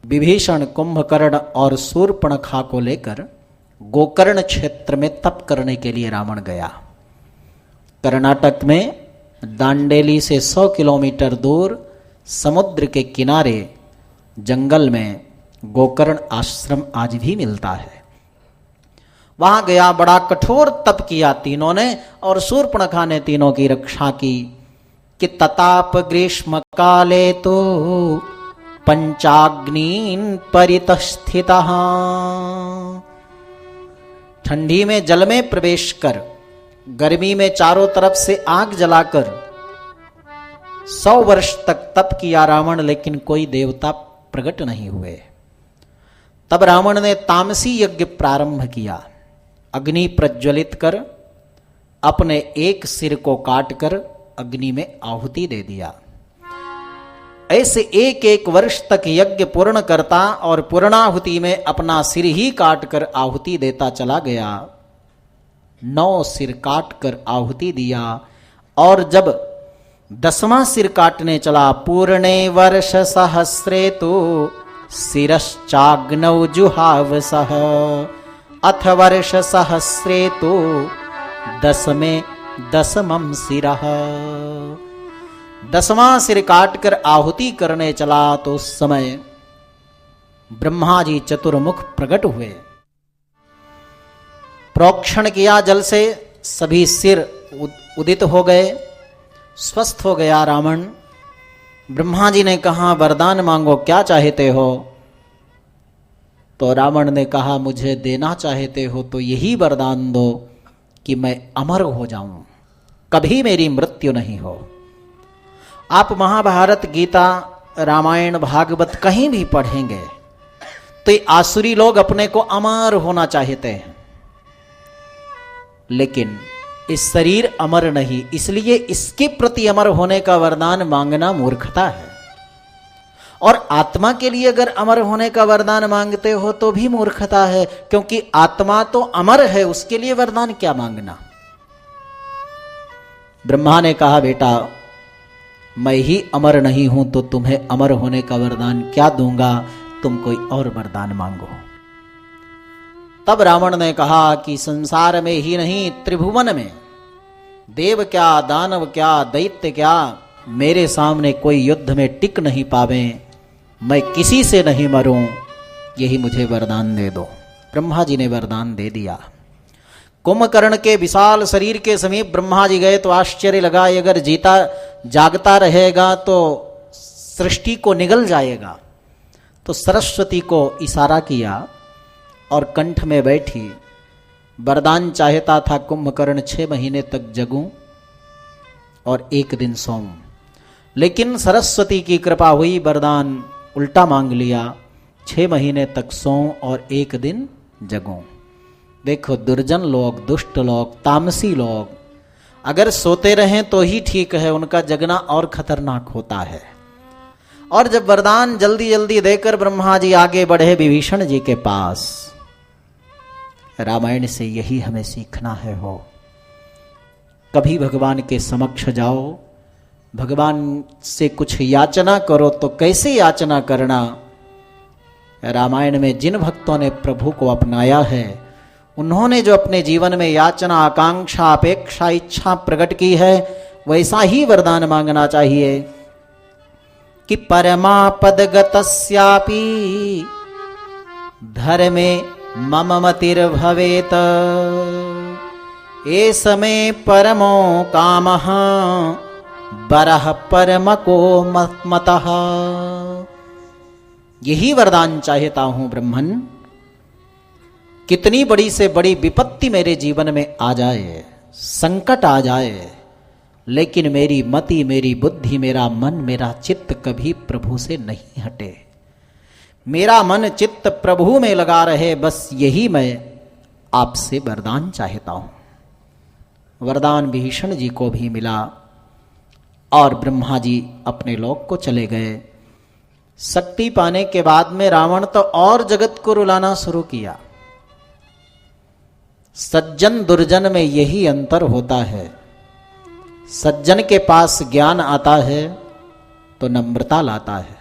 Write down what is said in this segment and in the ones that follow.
विभीषण, कुंभकर्ण और शूर्पणखा को लेकर गोकर्ण क्षेत्र में तप करने के लिए रावण गया। कर्नाटक में दांडेली से 100 किलोमीटर दूर समुद्र के किनारे जंगल में गोकर्ण आश्रम आज भी मिलता है। वहां गया, बड़ा कठोर तप किया तीनों ने, और शूर्पणखा ने तीनों की रक्षा की कि तताप ग्रीष्म काले तो पंचाग्नीन परितस्थितः। ठंडी में जल में प्रवेश कर, गर्मी में चारों तरफ से आग जलाकर 100 वर्ष तक तप किया रावण, लेकिन कोई देवता प्रकट नहीं हुए। तब रावण ने तामसी यज्ञ प्रारंभ किया। अग्नि प्रज्वलित कर अपने एक सिर को काटकर अग्नि में आहुति दे दिया। ऐसे एक एक वर्ष तक यज्ञ पूर्ण करता और पूर्णाहुति में अपना सिर ही काटकर आहुति देता चला गया। 9 सिर काटकर आहुति दिया, और जब 10वां सिर काटने चला, पूर्णे वर्ष सहस्रे तो शिरश्चाग्नौ जुहावसः, अथ वर्ष सहस्रे तो दसमं सिरः। 10वां सिर काटकर आहुति करने चला तो उस समय ब्रह्मा जी चतुर्मुख प्रकट हुए। प्रोक्षण किया जल से, सभी सिर उदित हो गए, स्वस्थ हो गया रावण। ब्रह्मा जी ने कहा, वरदान मांगो, क्या चाहते हो? तो रावण ने कहा, मुझे देना चाहते हो तो यही वरदान दो कि मैं अमर हो जाऊं, कभी मेरी मृत्यु नहीं हो। आप महाभारत, गीता, रामायण, भागवत कहीं भी पढ़ेंगे तो ये आसुरी लोग अपने को अमर होना चाहते हैं, लेकिन इस शरीर अमर नहीं, इसलिए इसके प्रति अमर होने का वरदान मांगना मूर्खता है। और आत्मा के लिए अगर अमर होने का वरदान मांगते हो तो भी मूर्खता है, क्योंकि आत्मा तो अमर है, उसके लिए वरदान क्या मांगना। ब्रह्मा ने कहा, बेटा मैं ही अमर नहीं हूं तो तुम्हें अमर होने का वरदान क्या दूंगा, तुम कोई और वरदान मांगो। तब रावण ने कहा कि संसार में ही नहीं, त्रिभुवन में देव क्या, दानव क्या, दैत्य क्या, मेरे सामने कोई युद्ध में टिक नहीं पावे, मैं किसी से नहीं मरूं, यही मुझे वरदान दे दो। ब्रह्मा जी ने वरदान दे दिया। कुंभकर्ण के विशाल शरीर के समीप ब्रह्मा जी गए तो आश्चर्य लगा, अगर जीता जागता रहेगा तो सृष्टि को निगल जाएगा। तो सरस्वती को इशारा किया और कंठ में बैठी वरदान चाहता था, कुंभकर्ण 6 महीने तक जगूं और 1 दिन सोऊं। लेकिन सरस्वती की कृपा हुई, वरदान उल्टा मांग लिया, 6 महीने तक सोऊं और 1 दिन जगूं। देखो, दुर्जन लोग, दुष्ट लोग, तामसी लोग अगर सोते रहें तो ही ठीक है, उनका जगना और खतरनाक होता है। और जब वरदान जल्दी जल्दी देकर ब्रह्मा जी आगे बढ़े विभीषण जी के पास, रामायण से यही हमें सीखना है। हो कभी भगवान के समक्ष जाओ, भगवान से कुछ याचना करो तो कैसे याचना करना। रामायण में जिन भक्तों ने प्रभु को अपनाया है, उन्होंने जो अपने जीवन में याचना, आकांक्षा, अपेक्षा, इच्छा प्रकट की है, वैसा ही वरदान मांगना चाहिए कि परमापदगतस्यापि धर्मे मम मतिर्भवेत, एष मे परमो कामः बरः परमको मतः। यही वरदान चाहता हूं ब्रह्मन, कितनी बड़ी से बड़ी विपत्ति मेरे जीवन में आ जाए, संकट आ जाए, लेकिन मेरी मति, मेरी बुद्धि, मेरा मन, मेरा चित्त कभी प्रभु से नहीं हटे। मेरा मन चित्त प्रभु में लगा रहे, बस यही मैं आपसे वरदान चाहता हूं। वरदान विभीषण जी को भी मिला और ब्रह्मा जी अपने लोक को चले गए। शक्ति पाने के बाद में रावण तो और जगत को रुलाना शुरू किया। सज्जन दुर्जन में यही अंतर होता है। सज्जन के पास ज्ञान आता है तो नम्रता लाता है,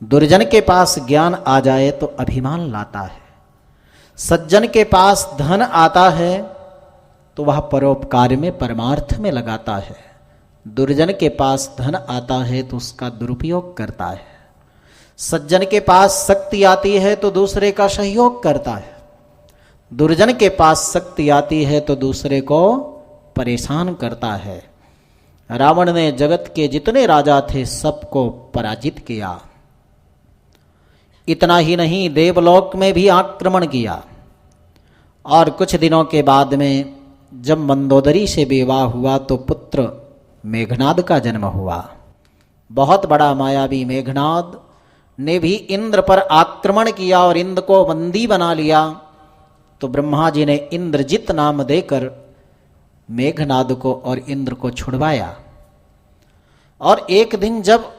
दुर्जन के पास ज्ञान आ जाए तो अभिमान लाता है, सज्जन के पास धन आता है तो वह परोपकार में परमार्थ में लगाता है, दुर्जन के पास धन आता है तो उसका दुरुपयोग करता है, सज्जन के पास शक्ति आती है तो दूसरे का सहयोग करता है, दुर्जन के पास शक्ति आती है तो दूसरे को परेशान करता है। रावण ने जगत के जितने राजा थे सबको पराजित किया। इतना ही नहीं, देवलोक में भी आक्रमण किया। और कुछ दिनों के बाद में जब मंदोदरी से विवाह हुआ तो पुत्र मेघनाद का जन्म हुआ। बहुत बड़ा मायावी मेघनाद ने भी इंद्र पर आक्रमण किया और इंद्र को बंदी बना लिया। तो ब्रह्मा जी ने इंद्रजित नाम देकर मेघनाद को और इंद्र को छुड़वाया। और एक दिन जब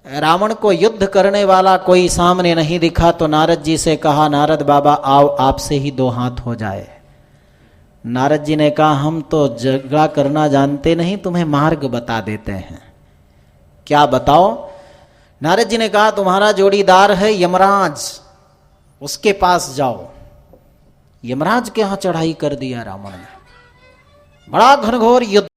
रावण को युद्ध करने वाला कोई सामने नहीं दिखा तो नारद जी से कहा, नारद बाबा आओ आपसे ही दो हाथ हो जाए। नारद जी ने कहा, हम तो झगड़ा करना जानते नहीं, तुम्हें मार्ग बता देते हैं। क्या बताओ? नारद जी ने कहा, तुम्हारा जोड़ीदार है यमराज, उसके पास जाओ। यमराज के यहां चढ़ाई कर दिया रावण ने। बड़ा घनघोर युद्ध